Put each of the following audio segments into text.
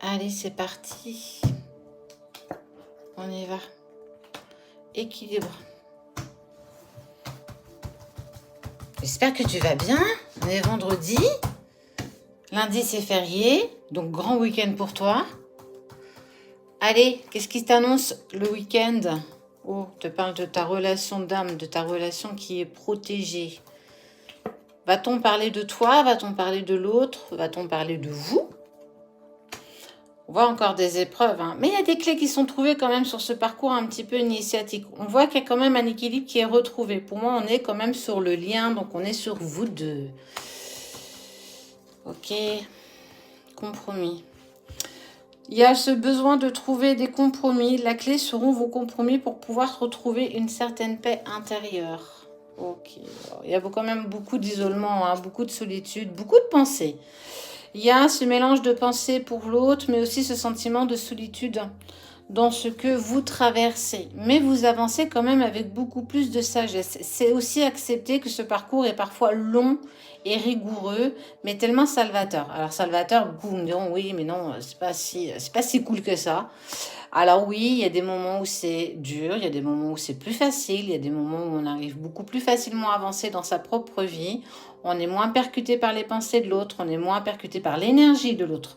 Allez, c'est parti. On y va. Équilibre. J'espère que tu vas bien. On est vendredi. Lundi, c'est férié. Donc, grand week-end pour toi. Allez, qu'est-ce qui t'annonce le week-end? Oh, te parle de ta relation d'âme, de ta relation qui est protégée. Va-t-on parler de toi? Va-t-on parler de l'autre? Va-t-on parler de vous? On voit encore des épreuves, hein. Mais il y a des clés qui sont trouvées quand même sur ce parcours un petit peu initiatique. On voit qu'il y a quand même un équilibre qui est retrouvé. Pour moi, on est quand même sur le lien, donc on est sur vous deux. Ok, compromis. Il y a ce besoin de trouver des compromis. La clé seront vos compromis pour pouvoir retrouver une certaine paix intérieure. Ok, alors, il y a quand même beaucoup d'isolement, hein, beaucoup de solitude, beaucoup de pensées. Il y a ce mélange de pensées pour l'autre, mais aussi ce sentiment de solitude dans ce que vous traversez. Mais vous avancez quand même avec beaucoup plus de sagesse. C'est aussi accepter que ce parcours est parfois long et rigoureux, mais tellement salvateur. Alors salvateur, beaucoup me diront oui, mais non, c'est pas si cool que ça. Alors oui, il y a des moments où c'est dur, il y a des moments où c'est plus facile, il y a des moments où on arrive beaucoup plus facilement à avancer dans sa propre vie. On est moins percuté par les pensées de l'autre, on est moins percuté par l'énergie de l'autre.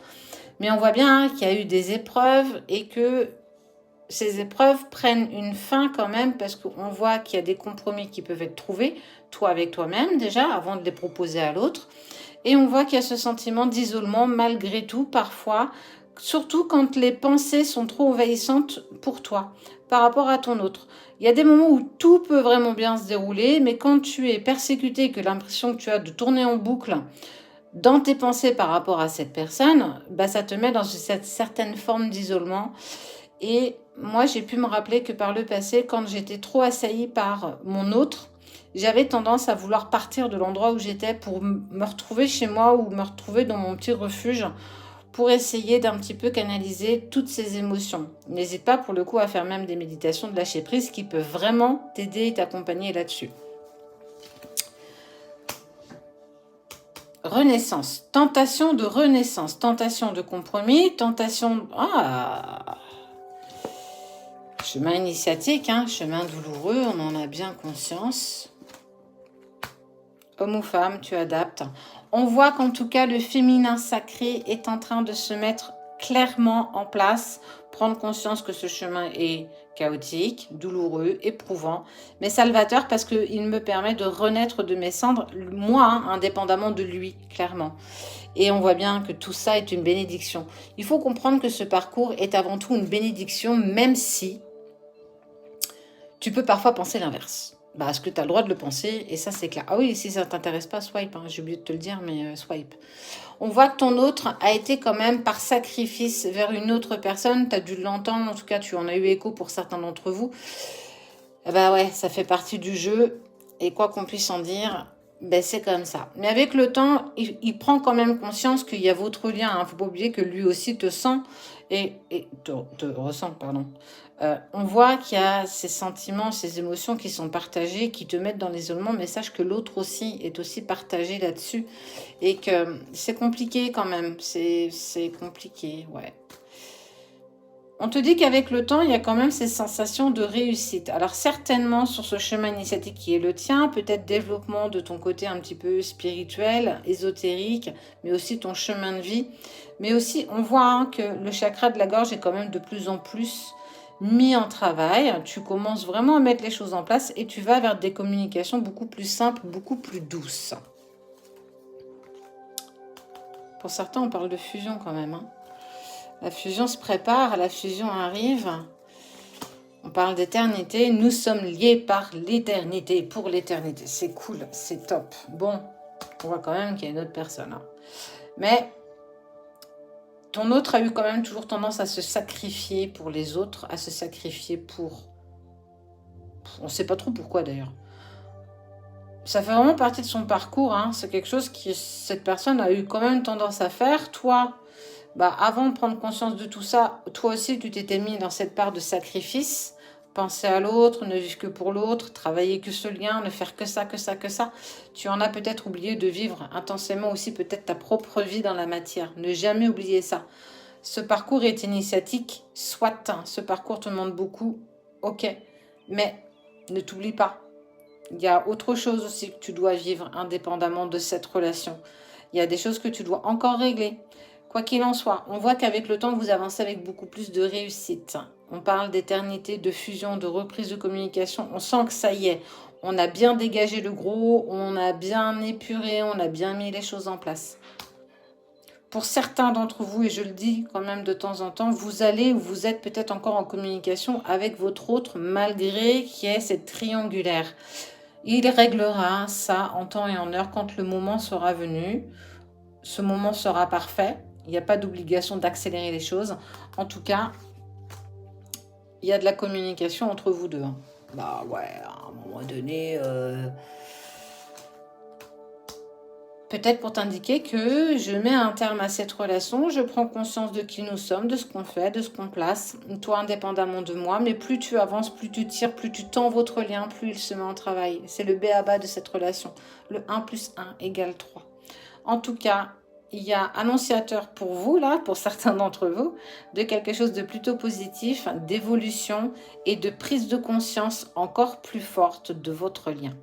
Mais on voit bien, hein, qu'il y a eu des épreuves et que ces épreuves prennent une fin quand même parce qu'on voit qu'il y a des compromis qui peuvent être trouvés, toi avec toi-même déjà, avant de les proposer à l'autre. Et on voit qu'il y a ce sentiment d'isolement malgré tout parfois, surtout quand les pensées sont trop envahissantes pour toi par rapport à ton autre. Il y a des moments où tout peut vraiment bien se dérouler, mais quand tu es persécuté, que l'impression que tu as de tourner en boucle dans tes pensées par rapport à cette personne, bah ça te met dans cette certaine forme d'isolement. Et moi, j'ai pu me rappeler que par le passé, quand j'étais trop assaillie par mon autre, j'avais tendance à vouloir partir de l'endroit où j'étais pour me retrouver chez moi ou me retrouver dans mon petit refuge pour essayer d'un petit peu canaliser toutes ces émotions. N'hésite pas pour le coup à faire même des méditations de lâcher prise qui peuvent vraiment t'aider et t'accompagner là-dessus. Renaissance, tentation de renaissance, tentation de compromis, tentation... Ah, chemin initiatique, hein, chemin douloureux, on en a bien conscience. Homme ou femme, tu adaptes. On voit qu'en tout cas, le féminin sacré est en train de se mettre clairement en place, prendre conscience que ce chemin est chaotique, douloureux, éprouvant, mais salvateur parce qu'il me permet de renaître de mes cendres, moi, hein, indépendamment de lui, clairement. Et on voit bien que tout ça est une bénédiction. Il faut comprendre que ce parcours est avant tout une bénédiction, même si tu peux parfois penser l'inverse. Bah, est-ce que tu as le droit de le penser? Et ça, c'est clair. Ah oui, si ça ne t'intéresse pas, swipe. Hein, j'ai oublié de te le dire, mais swipe. On voit que ton autre a été quand même par sacrifice vers une autre personne. Tu as dû l'entendre. En tout cas, tu en as eu écho pour certains d'entre vous. Bah ouais, ça fait partie du jeu. Et quoi qu'on puisse en dire, ben c'est comme ça. Mais avec le temps, il prend quand même conscience qu'il y a votre lien. Il ne faut pas oublier que lui aussi te sent et te ressent, pardon. On voit qu'il y a ces sentiments, ces émotions qui sont partagées, qui te mettent dans l'isolement, mais sache que l'autre aussi est aussi partagé là-dessus. Et que c'est compliqué quand même. C'est compliqué, ouais. On te dit qu'avec le temps, il y a quand même ces sensations de réussite. Alors certainement sur ce chemin initiatique qui est le tien, peut-être développement de ton côté un petit peu spirituel, ésotérique, mais aussi ton chemin de vie. Mais aussi, on voit hein, que le chakra de la gorge est quand même de plus en plus mis en travail. Tu commences vraiment à mettre les choses en place et tu vas vers des communications beaucoup plus simples, beaucoup plus douces. Pour certains, on parle de fusion quand même, hein. La fusion se prépare, la fusion arrive. On parle d'éternité. Nous sommes liés par l'éternité, pour l'éternité. C'est cool, c'est top. Bon, on voit quand même qu'il y a une autre personne. Hein. Mais ton autre a eu quand même toujours tendance à se sacrifier pour les autres, à se sacrifier pour... On ne sait pas trop pourquoi d'ailleurs. Ça fait vraiment partie de son parcours. Hein. C'est quelque chose que cette personne a eu quand même tendance à faire. Toi... Bah, avant de prendre conscience de tout ça, toi aussi, tu t'étais mis dans cette part de sacrifice. Penser à l'autre, ne vivre que pour l'autre, travailler que ce lien, ne faire que ça, que ça, que ça. Tu en as peut-être oublié de vivre intensément aussi peut-être ta propre vie dans la matière. Ne jamais oublier ça. Ce parcours est initiatique, soit. Ce parcours te demande beaucoup, ok. Mais ne t'oublie pas. Il y a autre chose aussi que tu dois vivre indépendamment de cette relation. Il y a des choses que tu dois encore régler. Quoi qu'il en soit, on voit qu'avec le temps, vous avancez avec beaucoup plus de réussite. On parle d'éternité, de fusion, de reprise de communication. On sent que ça y est. On a bien dégagé le gros, on a bien épuré, on a bien mis les choses en place. Pour certains d'entre vous, et je le dis quand même de temps en temps, vous allez ou vous êtes peut-être encore en communication avec votre autre, malgré qu'il y ait cette triangulaire. Il réglera ça en temps et en heure quand le moment sera venu. Ce moment sera parfait. Il n'y a pas d'obligation d'accélérer les choses. En tout cas, il y a de la communication entre vous deux. Bah ouais, à un moment donné... Peut-être pour t'indiquer que je mets un terme à cette relation, je prends conscience de qui nous sommes, de ce qu'on fait, de ce qu'on place, toi indépendamment de moi, mais plus tu avances, plus tu tires, plus tu tends votre lien, plus il se met en travail. C'est le b.a.-ba de cette relation. Le 1 plus 1 égale 3. En tout cas, il y a annonciateur pour vous, là, pour certains d'entre vous, de quelque chose de plutôt positif, d'évolution et de prise de conscience encore plus forte de votre lien.